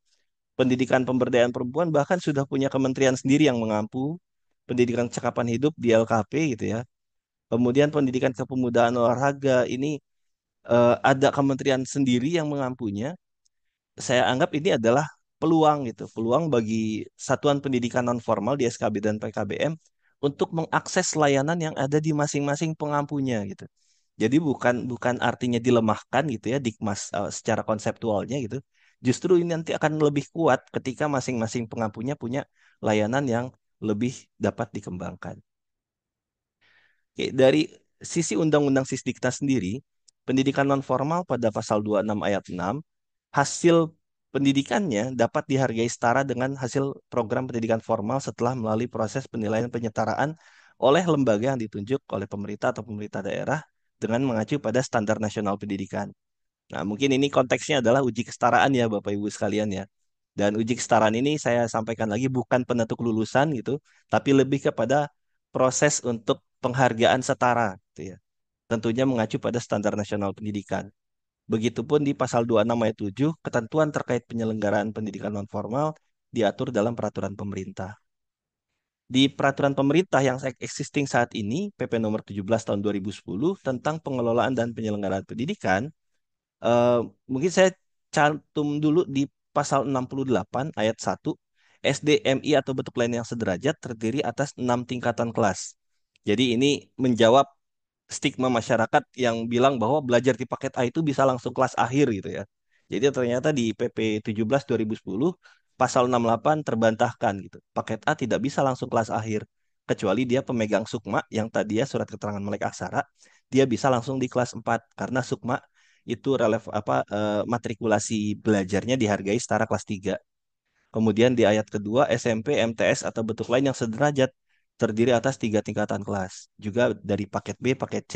pendidikan pemberdayaan perempuan bahkan sudah punya kementerian sendiri yang mengampu pendidikan cakapan hidup di LKP gitu ya. Kemudian pendidikan kepemudaan olahraga ini ada kementerian sendiri yang mengampunya. Saya anggap ini adalah peluang gitu, peluang bagi satuan pendidikan non formal di SKB dan PKBM untuk mengakses layanan yang ada di masing-masing pengampunya gitu. Jadi bukan bukan artinya dilemahkan gitu ya Dikmas secara konseptualnya gitu. Justru ini nanti akan lebih kuat ketika masing-masing pengampunya punya layanan yang lebih dapat dikembangkan. Oke, dari sisi Undang-Undang Sisdiknas sendiri, pendidikan non formal pada pasal 26 ayat 6, hasil pendidikannya dapat dihargai setara dengan hasil program pendidikan formal setelah melalui proses penilaian penyetaraan oleh lembaga yang ditunjuk oleh pemerintah atau pemerintah daerah dengan mengacu pada standar nasional pendidikan. Nah, mungkin ini konteksnya adalah uji kesetaraan ya Bapak Ibu sekalian ya. Dan uji kesetaraan ini saya sampaikan lagi bukan penentu kelulusan gitu, tapi lebih kepada proses untuk penghargaan setara gitu ya. Tentunya mengacu pada standar nasional pendidikan. Begitupun di pasal 26 ayat 7, ketentuan terkait penyelenggaraan pendidikan non formal diatur dalam peraturan pemerintah. Di peraturan pemerintah yang existing saat ini, PP nomor 17 tahun 2010 tentang pengelolaan dan penyelenggaraan pendidikan, eh, mungkin saya cantum dulu di pasal 68 ayat 1, SDMI atau bentuk lain yang sederajat terdiri atas 6 tingkatan kelas. Jadi ini menjawab stigma masyarakat yang bilang bahwa belajar di paket A itu bisa langsung kelas akhir gitu ya. Jadi ternyata di PP 17 2010 pasal 68 terbantahkan gitu. Paket A tidak bisa langsung kelas akhir kecuali dia pemegang sukma yang tadi ya surat keterangan melek aksara, dia bisa langsung di kelas 4 karena sukma itu matrikulasi belajarnya dihargai setara kelas 3. Kemudian di ayat kedua, SMP, MTS, atau bentuk lain yang sederajat terdiri atas 3 tingkatan kelas. Juga dari paket B, paket C,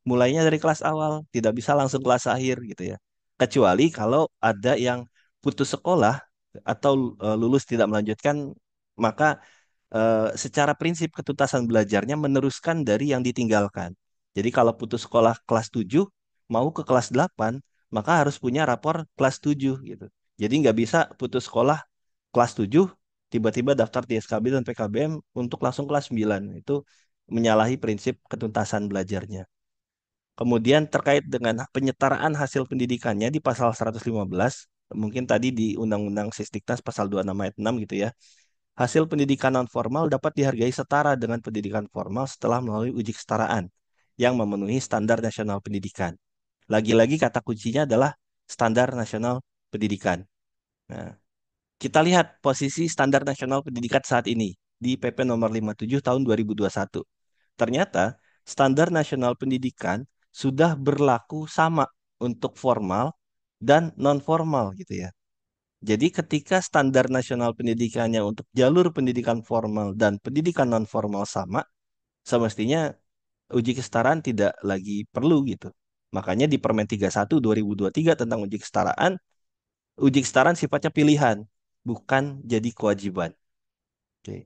mulainya dari kelas awal, tidak bisa langsung kelas akhir gitu ya. Kecuali kalau ada yang putus sekolah atau lulus tidak melanjutkan, maka secara prinsip ketuntasan belajarnya meneruskan dari yang ditinggalkan. Jadi kalau putus sekolah kelas 7 mau ke kelas 8 maka harus punya rapor kelas 7 gitu. Jadi nggak bisa putus sekolah kelas 7 tiba-tiba daftar di SKB dan PKBM untuk langsung kelas 9. Itu menyalahi prinsip ketuntasan belajarnya. Kemudian terkait dengan penyetaraan hasil pendidikannya di pasal 115, mungkin tadi di Undang-Undang Sisdiknas pasal 26 ayat 6 gitu ya. Hasil pendidikan non formal dapat dihargai setara dengan pendidikan formal setelah melalui uji kesetaraan yang memenuhi standar nasional pendidikan. Lagi-lagi kata kuncinya adalah standar nasional pendidikan. Nah, kita lihat posisi standar nasional pendidikan saat ini di PP nomor 57 tahun 2021. Ternyata standar nasional pendidikan sudah berlaku sama untuk formal dan non formal gitu ya. Jadi ketika standar nasional pendidikannya untuk jalur pendidikan formal dan pendidikan non formal sama, semestinya uji kesetaraan tidak lagi perlu gitu. Makanya di Permen 31 2023 tentang uji kesetaraan sifatnya pilihan, bukan jadi kewajiban. Oke.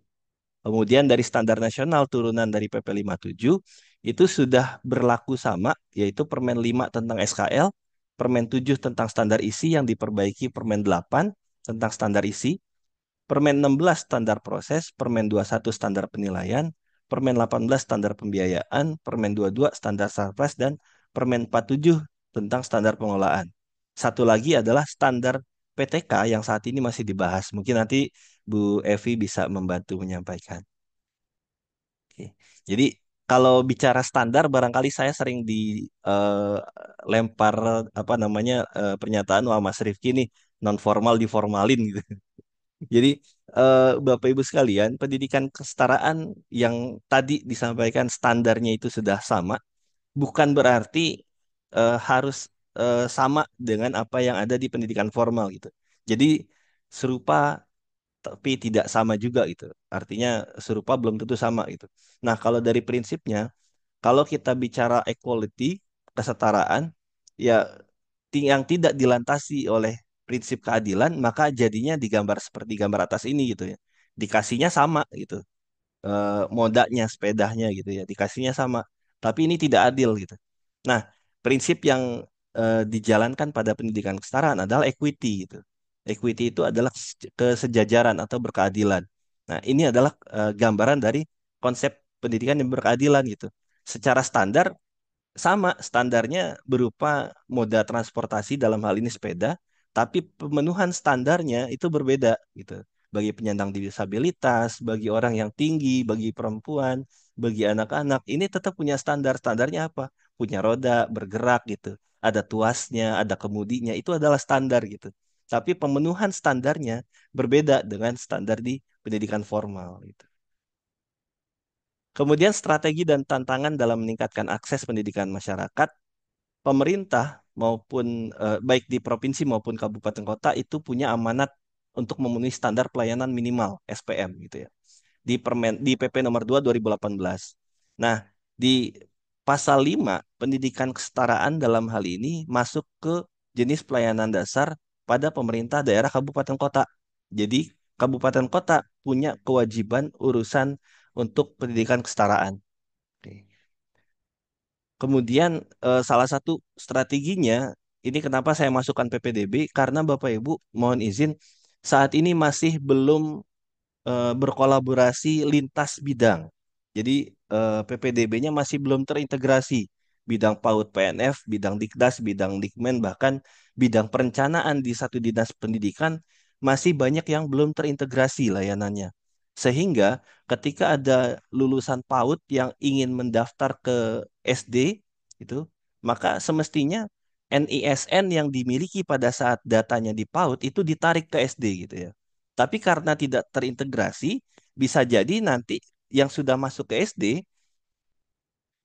Kemudian dari standar nasional turunan dari PP 57 itu sudah berlaku sama, yaitu Permen 5 tentang SKL, Permen 7 tentang standar isi yang diperbaiki Permen 8 tentang standar isi, Permen 16 standar proses, Permen 21 standar penilaian, Permen 18 standar pembiayaan, Permen 22 standar sarpras, dan Permen 47 tentang standar pengelolaan. Satu lagi adalah standar PTK yang saat ini masih dibahas. Mungkin nanti Bu Evi bisa membantu menyampaikan. Oke. Jadi kalau bicara standar, barangkali saya sering dilempar apa namanya pernyataan, wah Mas Rifki nih non formal diformalin gitu. Jadi Bapak Ibu sekalian, pendidikan kesetaraan yang tadi disampaikan standarnya itu sudah sama, bukan berarti harus sama dengan apa yang ada di pendidikan formal gitu. Jadi serupa tapi tidak sama juga gitu. Artinya serupa belum tentu sama gitu. Nah, kalau dari prinsipnya, kalau kita bicara equality, kesetaraan, ya yang tidak dilantasi oleh prinsip keadilan, maka jadinya digambar seperti gambar atas ini gitu ya. Dikasihnya sama gitu. Modanya, sepedanya gitu ya, dikasihnya sama. Tapi ini tidak adil gitu. Nah, prinsip yang dijalankan pada pendidikan kesetaraan adalah equity gitu. Equity itu adalah kesejajaran atau berkeadilan. Nah, ini adalah gambaran dari konsep pendidikan yang berkeadilan gitu. Secara standar sama standarnya berupa moda transportasi dalam hal ini sepeda, tapi pemenuhan standarnya itu berbeda gitu. Bagi penyandang disabilitas, bagi orang yang tinggi, bagi perempuan, bagi anak-anak, ini tetap punya standar. Standarnya apa? Punya roda, bergerak gitu. Ada tuasnya, ada kemudinya, itu adalah standar gitu. Tapi pemenuhan standarnya berbeda dengan standar di pendidikan formal gitu. Kemudian strategi dan tantangan dalam meningkatkan akses pendidikan masyarakat, pemerintah maupun baik di provinsi maupun kabupaten kota itu punya amanat untuk memenuhi standar pelayanan minimal SPM gitu ya. Di PP nomor 2 2018. Nah, di pasal 5 pendidikan kesetaraan dalam hal ini masuk ke jenis pelayanan dasar pada pemerintah daerah kabupaten kota. Jadi, kabupaten kota punya kewajiban urusan untuk pendidikan kesetaraan. Oke. Kemudian salah satu strateginya, ini kenapa saya masukkan PPDB, karena Bapak Ibu mohon izin, saat ini masih belum berkolaborasi lintas bidang. Jadi PPDB-nya masih belum terintegrasi. Bidang PAUD PNF, bidang Dikdas, bidang Dikmen, bahkan bidang perencanaan di satu dinas pendidikan masih banyak yang belum terintegrasi layanannya. Sehingga ketika ada lulusan PAUD yang ingin mendaftar ke SD, itu, maka semestinya NISN yang dimiliki pada saat datanya di PAUD itu ditarik ke SD gitu ya. Tapi karena tidak terintegrasi, bisa jadi nanti yang sudah masuk ke SD,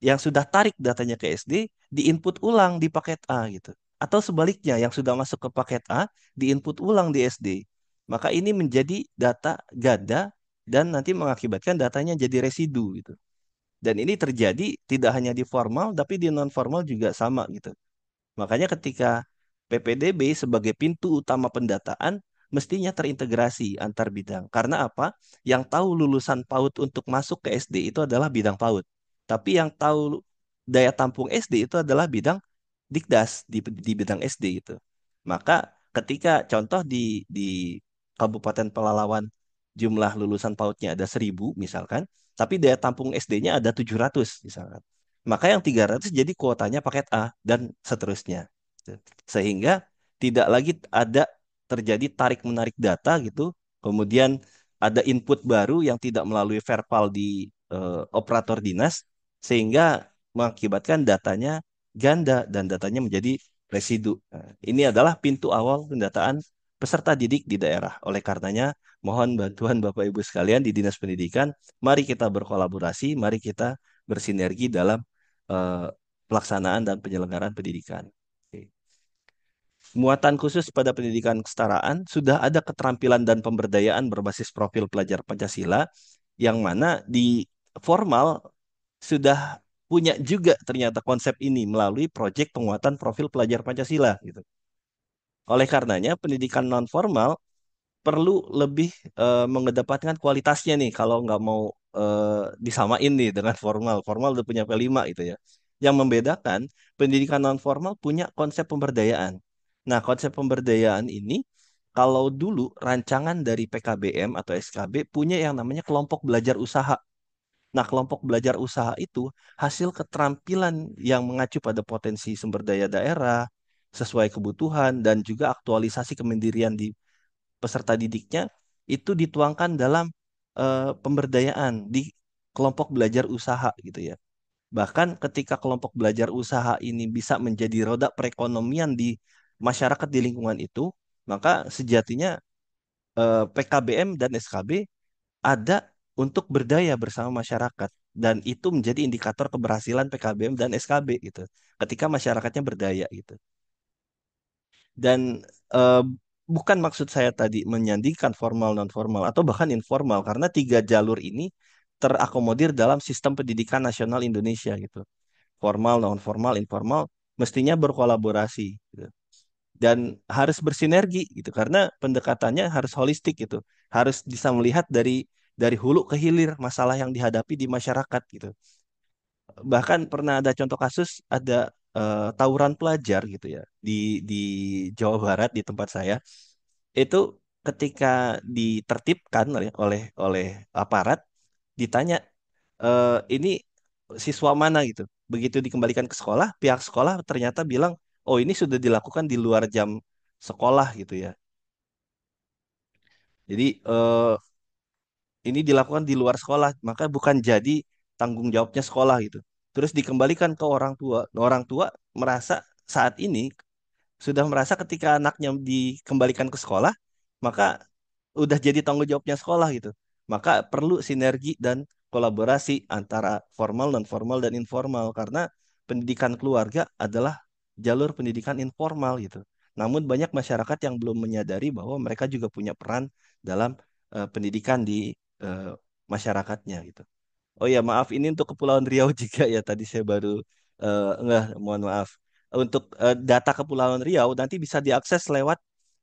yang sudah tarik datanya ke SD, diinput ulang di paket A gitu. Atau sebaliknya, yang sudah masuk ke paket A, diinput ulang di SD. Maka ini menjadi data ganda dan nanti mengakibatkan datanya jadi residu gitu. Dan ini terjadi tidak hanya di formal, tapi di non formal juga sama gitu. Makanya ketika PPDB sebagai pintu utama pendataan mestinya terintegrasi antar bidang. Karena apa? Yang tahu lulusan PAUD untuk masuk ke SD itu adalah bidang PAUD. Tapi yang tahu daya tampung SD itu adalah bidang Dikdas di bidang SD itu. Maka ketika contoh di Kabupaten Pelalawan jumlah lulusan PAUD-nya ada 1.000 misalkan, tapi daya tampung SD-nya ada 700 misalkan. Maka yang 300 jadi kuotanya paket A dan seterusnya. Sehingga tidak lagi ada terjadi tarik-menarik data gitu. Kemudian ada input baru yang tidak melalui verbal di operator dinas sehingga mengakibatkan datanya ganda dan datanya menjadi residu. Nah, ini adalah pintu awal pendataan peserta didik di daerah. Oleh karenanya, mohon bantuan Bapak Ibu sekalian di Dinas Pendidikan, mari kita berkolaborasi, mari kita bersinergi dalam eh, pelaksanaan dan penyelenggaraan pendidikan. Oke. Muatan khusus pada pendidikan kesetaraan sudah ada keterampilan dan pemberdayaan berbasis profil pelajar Pancasila yang mana di formal sudah punya juga ternyata konsep ini melalui proyek penguatan profil pelajar Pancasila gitu. Oleh karenanya pendidikan non formal perlu lebih mengedepankan kualitasnya nih kalau nggak mau disamain nih dengan formal. Formal udah punya P5 itu ya. Yang membedakan pendidikan non formal punya konsep pemberdayaan. Nah, konsep pemberdayaan ini kalau dulu rancangan dari PKBM atau SKB punya yang namanya kelompok belajar usaha. Nah, kelompok belajar usaha itu hasil keterampilan yang mengacu pada potensi sumber daya daerah, sesuai kebutuhan, dan juga aktualisasi kemandirian di peserta didiknya itu dituangkan dalam pemberdayaan di kelompok belajar usaha gitu ya. Bahkan ketika kelompok belajar usaha ini bisa menjadi roda perekonomian di masyarakat di lingkungan itu, maka sejatinya PKBM dan SKB ada untuk berdaya bersama masyarakat dan itu menjadi indikator keberhasilan PKBM dan SKB gitu. Ketika masyarakatnya berdaya gitu. Dan eh, bukan maksud saya tadi menyandingkan formal non formal atau bahkan informal karena tiga jalur ini terakomodir dalam sistem pendidikan nasional Indonesia gitu. Formal, non formal, informal mestinya berkolaborasi gitu. Dan harus bersinergi gitu karena pendekatannya harus holistik gitu. Harus bisa melihat dari hulu ke hilir masalah yang dihadapi di masyarakat gitu. Bahkan pernah ada contoh kasus ada tawuran pelajar gitu ya di Jawa Barat di tempat saya itu ketika ditertibkan oleh aparat ditanya ini siswa mana gitu. Begitu dikembalikan ke sekolah, pihak sekolah ternyata bilang, oh ini sudah dilakukan di luar jam sekolah gitu ya. Jadi ini dilakukan di luar sekolah, maka bukan jadi tanggung jawabnya sekolah gitu. Terus dikembalikan ke orang tua. Orang tua merasa saat ini sudah merasa ketika anaknya dikembalikan ke sekolah, maka udah jadi tanggung jawabnya sekolah gitu. Maka perlu sinergi dan kolaborasi antara formal, non formal dan informal karena pendidikan keluarga adalah jalur pendidikan informal gitu. Namun banyak masyarakat yang belum menyadari bahwa mereka juga punya peran dalam pendidikan di eh, masyarakatnya gitu. Oh ya, maaf ini untuk Kepulauan Riau juga ya. Tadi saya baru enggak, mohon maaf. Untuk data Kepulauan Riau nanti bisa diakses lewat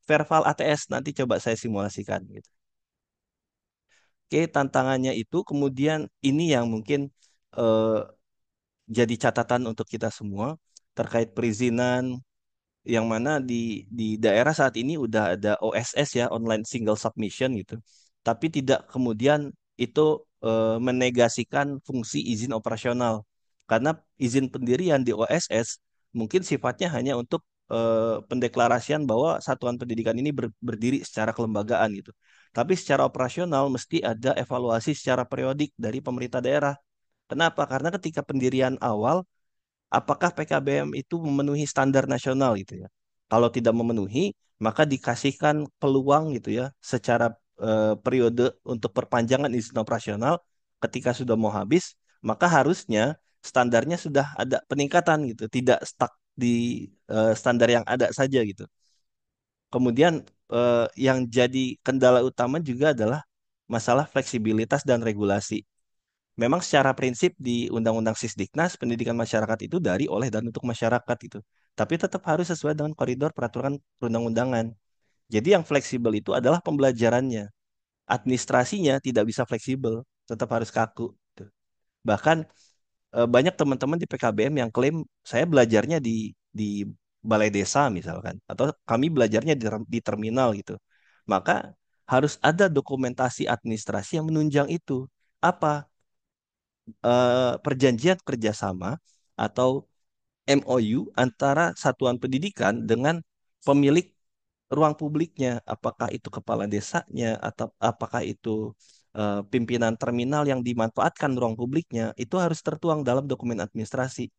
Verval ATS. Nanti coba saya simulasikan gitu. Oke, tantangannya itu kemudian ini yang mungkin eh, jadi catatan untuk kita semua terkait perizinan yang mana di daerah saat ini udah ada OSS ya, online single submission gitu. Tapi tidak kemudian itu menegasikan fungsi izin operasional. Karena izin pendirian di OSS mungkin sifatnya hanya untuk pendeklarasian bahwa satuan pendidikan ini berdiri secara kelembagaan gitu. Tapi secara operasional mesti ada evaluasi secara periodik dari pemerintah daerah. Kenapa? Karena ketika pendirian awal apakah PKBM itu memenuhi standar nasional gitu ya. Kalau tidak memenuhi, maka dikasihkan peluang gitu ya secara periode untuk perpanjangan izin operasional ketika sudah mau habis, maka harusnya standarnya sudah ada peningkatan gitu, tidak stuck di standar yang ada saja gitu. Kemudian yang jadi kendala utama juga adalah masalah fleksibilitas dan regulasi. Memang secara prinsip di Undang-Undang Sisdiknas pendidikan masyarakat itu dari, oleh, dan untuk masyarakat itu. Tapi tetap harus sesuai dengan koridor peraturan perundang-undangan. Jadi yang fleksibel itu adalah pembelajarannya. Administrasinya tidak bisa fleksibel, tetap harus kaku. Gitu. Bahkan banyak teman-teman di PKBM yang klaim saya belajarnya di balai desa misalkan, atau kami belajarnya di terminal gitu. Maka harus ada dokumentasi administrasi yang menunjang itu. Apa? Perjanjian kerjasama atau MOU antara satuan pendidikan dengan pemilik ruang publiknya, apakah itu kepala desanya atau apakah itu pimpinan terminal yang dimanfaatkan ruang publiknya, itu harus tertuang dalam dokumen administrasi.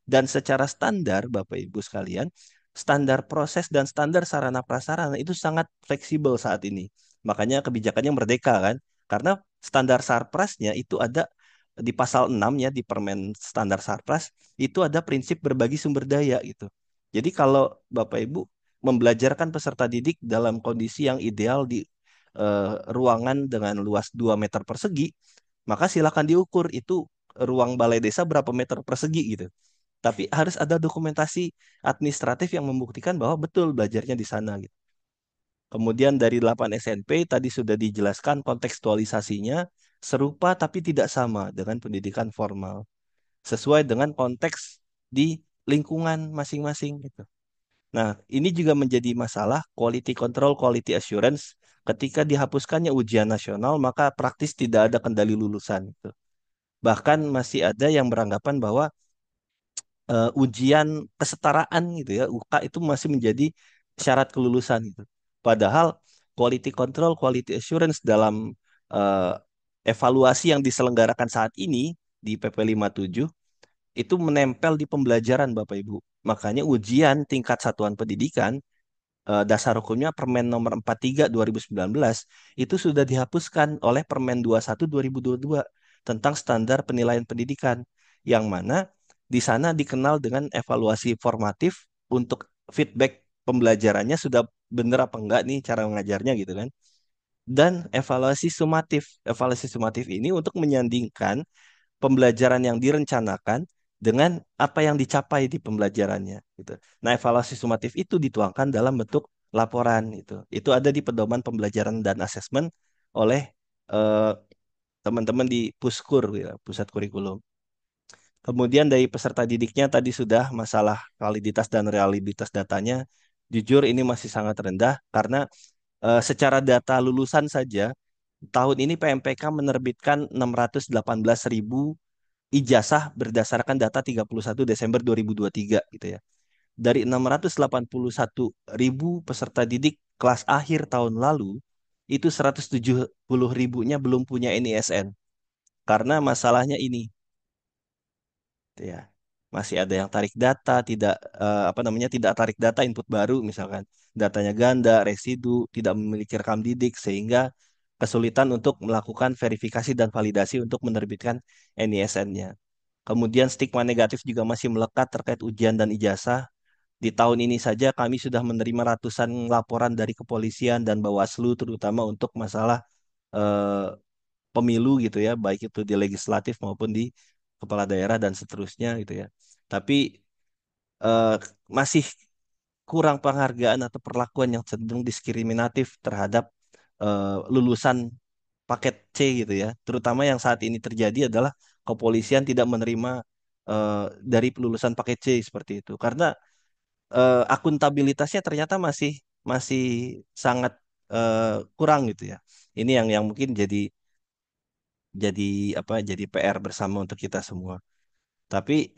Dan secara standar, Bapak Ibu sekalian, standar proses dan standar sarana prasarana itu sangat fleksibel saat ini. Makanya kebijakannya merdeka kan, karena standar Sarprasnya itu ada di pasal 6 ya di Permen Standar Sarpras itu ada prinsip berbagi sumber daya gitu. Jadi kalau Bapak Ibu membelajarkan peserta didik dalam kondisi yang ideal di ruangan dengan luas 2 meter persegi, maka silakan diukur itu ruang balai desa berapa meter persegi gitu. Tapi harus ada dokumentasi administratif yang membuktikan bahwa betul belajarnya di sana gitu. Kemudian dari 8 SNP tadi sudah dijelaskan kontekstualisasinya serupa tapi tidak sama dengan pendidikan formal. Sesuai dengan konteks di lingkungan masing-masing gitu. Nah, ini juga menjadi masalah quality control, quality assurance. Ketika dihapuskannya ujian nasional, maka praktis tidak ada kendali lulusan. Gitu. Bahkan masih ada yang beranggapan bahwa ujian kesetaraan gitu ya, UK itu masih menjadi syarat kelulusan gitu. Padahal quality control, quality assurance dalam eh, evaluasi yang diselenggarakan saat ini di PP 57 itu menempel di pembelajaran Bapak Ibu. Makanya ujian tingkat satuan pendidikan dasar hukumnya Permen nomor 43 2019 itu sudah dihapuskan oleh Permen 21 2022 tentang standar penilaian pendidikan yang mana di sana dikenal dengan evaluasi formatif untuk feedback pembelajarannya sudah benar apa enggak nih cara mengajarnya gitu kan. Dan evaluasi sumatif. Evaluasi sumatif ini untuk menyandingkan pembelajaran yang direncanakan dengan apa yang dicapai di pembelajarannya gitu. Nah, evaluasi sumatif itu dituangkan dalam bentuk laporan itu. Itu ada di pedoman pembelajaran dan asesmen oleh eh, teman-teman di Puskur ya, Pusat Kurikulum. Kemudian dari peserta didiknya tadi sudah masalah validitas dan reliabilitas datanya. Jujur ini masih sangat rendah karena secara data lulusan saja tahun ini PMPK menerbitkan 618.000 ijazah berdasarkan data 31 Desember 2023 gitu ya. Dari 681.000 peserta didik kelas akhir tahun lalu, itu 170 ribunya belum punya NISN. Karena masalahnya ini, gitu ya. Masih ada yang tarik data, tidak apa namanya, tidak tarik data input baru misalkan. Datanya ganda, residu, tidak memiliki rekam didik sehingga kesulitan untuk melakukan verifikasi dan validasi untuk menerbitkan NISN-nya. Kemudian stigma negatif juga masih melekat terkait ujian dan ijazah. Di tahun ini saja kami sudah menerima ratusan laporan dari kepolisian dan Bawaslu terutama untuk masalah eh, pemilu gitu ya, baik itu di legislatif maupun di kepala daerah dan seterusnya gitu ya. Tapi eh, masih kurang penghargaan atau perlakuan yang cenderung diskriminatif terhadap lulusan paket C gitu ya. Terutama yang saat ini terjadi adalah kepolisian tidak menerima dari lulusan paket C seperti itu. Karena akuntabilitasnya ternyata masih masih sangat kurang gitu ya. Ini yang mungkin jadi apa jadi PR bersama untuk kita semua. Tapi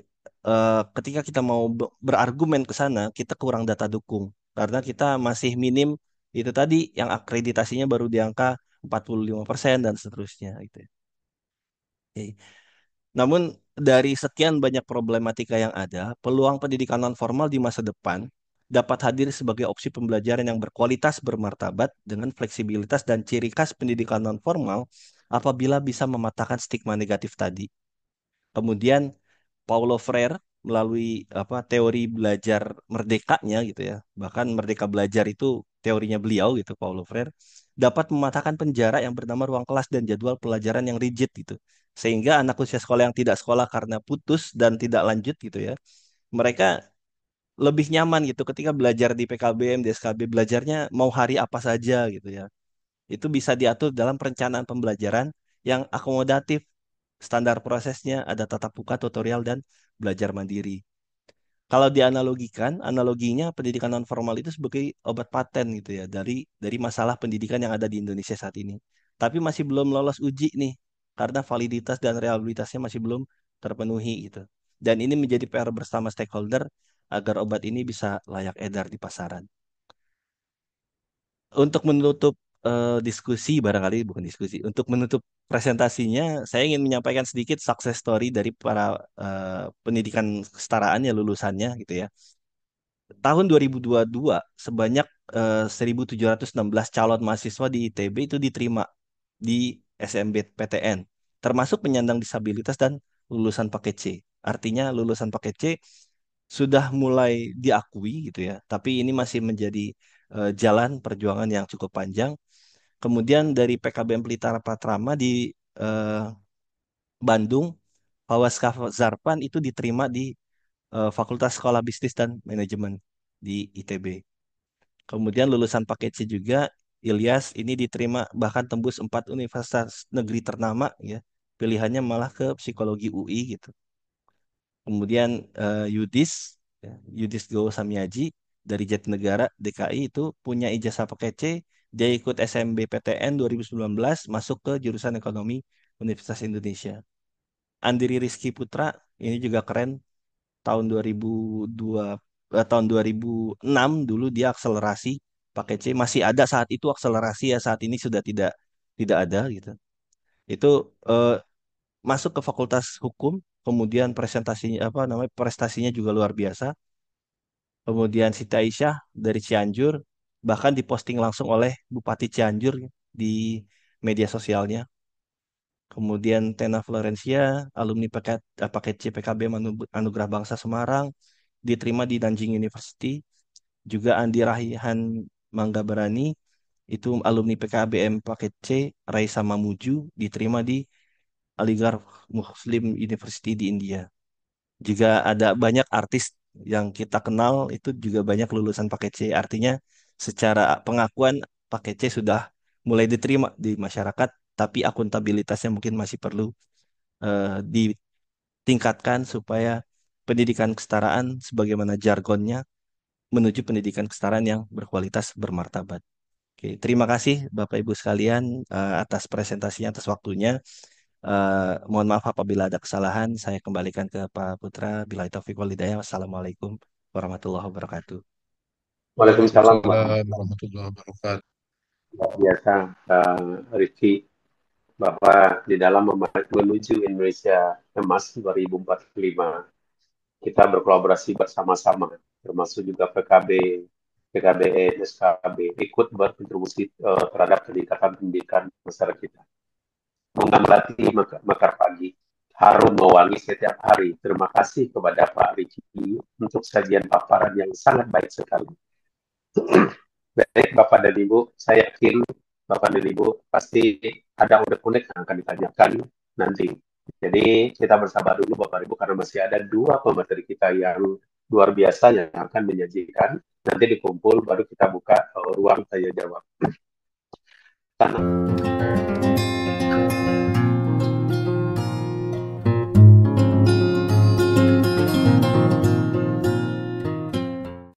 ketika kita mau berargumen ke sana, kita kurang data dukung karena kita masih minim itu tadi yang akreditasinya baru di angka 45% dan seterusnya gitu ya. Oke. Namun dari sekian banyak problematika yang ada, peluang pendidikan non formal di masa depan dapat hadir sebagai opsi pembelajaran yang berkualitas, bermartabat dengan fleksibilitas dan ciri khas pendidikan non formal apabila bisa mematahkan stigma negatif tadi. Kemudian Paulo Freire melalui apa teori belajar merdekanya gitu ya. Bahkan merdeka belajar itu teorinya beliau gitu Paulo Freire dapat mematahkan penjara yang bernama ruang kelas dan jadwal pelajaran yang rigid gitu. Sehingga anak usia sekolah yang tidak sekolah karena putus dan tidak lanjut gitu ya. Mereka lebih nyaman gitu ketika belajar di PKBM, di SKB belajarnya mau hari apa saja gitu ya. Itu bisa diatur dalam perencanaan pembelajaran yang akomodatif. Standar prosesnya ada tatap muka, tutorial, dan belajar mandiri. Kalau dianalogikan, analoginya pendidikan non formal itu sebagai obat paten gitu ya dari masalah pendidikan yang ada di Indonesia saat ini. Tapi masih belum lolos uji nih karena validitas dan reliabilitasnya masih belum terpenuhi gitu. Dan ini menjadi PR bersama stakeholder agar obat ini bisa layak edar di pasaran. Untuk menutup diskusi barangkali bukan diskusi, untuk menutup presentasinya, saya ingin menyampaikan sedikit success story dari para pendidikan kesetaraan ya lulusannya gitu ya. Tahun 2022 sebanyak 1.716 calon mahasiswa di ITB itu diterima di SMBPTN, termasuk penyandang disabilitas dan lulusan paket C. Artinya lulusan paket C sudah mulai diakui gitu ya, tapi ini masih menjadi jalan perjuangan yang cukup panjang. Kemudian dari PKBM Pelita Patrama di eh, Bandung, Fawas Zarpan itu diterima di Fakultas Sekolah Bisnis dan Manajemen di ITB. Kemudian lulusan paket C juga Ilyas ini diterima bahkan tembus 4 universitas negeri ternama ya. Pilihannya malah ke psikologi UI gitu. Kemudian Yudis, ya, Yudis Gowo Samiaji dari Jatinegara DKI itu punya ijazah paket C. Dia ikut SMBPTN 2019 masuk ke jurusan ekonomi Universitas Indonesia. Andiri Rizky Putra ini juga keren tahun 2002 tahun 2006 dulu dia akselerasi pakai C masih ada saat itu akselerasi ya saat ini sudah tidak ada gitu. Itu eh, masuk ke Fakultas Hukum kemudian presentasinya apa namanya prestasinya juga luar biasa. Kemudian Siti Aisyah dari Cianjur bahkan diposting langsung oleh Bupati Cianjur di media sosialnya. Kemudian Tena Florencia, alumni paket C PKB Anugerah Bangsa Semarang, diterima di Nanjing University. Juga Andi Rahihan Mangga Berani, itu alumni PKBM paket C, Raisa Mamuju, diterima di Aligarh Muslim University di India. Juga ada banyak artis yang kita kenal, itu juga banyak lulusan paket C. Artinya secara pengakuan paket C sudah mulai diterima di masyarakat, tapi akuntabilitasnya mungkin masih perlu ditingkatkan supaya pendidikan kesetaraan sebagaimana jargonnya menuju pendidikan kesetaraan yang berkualitas bermartabat. Oke, terima kasih Bapak Ibu sekalian atas presentasinya, atas waktunya. Mohon maaf apabila ada kesalahan. Saya kembalikan ke Pak Putra. Bila taufiq wal hidayah. Wassalamualaikum warahmatullahi wabarakatuh. Waalaikumsalam Waalaikumsalam warahmatullahi wabarakatuh. warahmatullahi biasa, Rizky, bahwa di dalam menuju Indonesia Emas 2045, kita berkolaborasi bersama-sama, termasuk juga PKB, PKBN, SKB ikut berkontribusi terhadap peningkatan pendidikan masyarakat kita. Mengamati Mekar Pagi, harum mewangi setiap hari. Terima kasih kepada Pak Riki untuk sajian paparan yang sangat baik sekali. Baik Bapak dan Ibu, saya yakin Bapak dan Ibu pasti ada unek-unek yang akan ditanyakan nanti. Jadi kita bersabar dulu Bapak Ibu karena masih ada dua pemateri kita yang luar biasa yang akan menyajikan. Nanti dikumpul baru kita buka ruang tanya jawab. Karena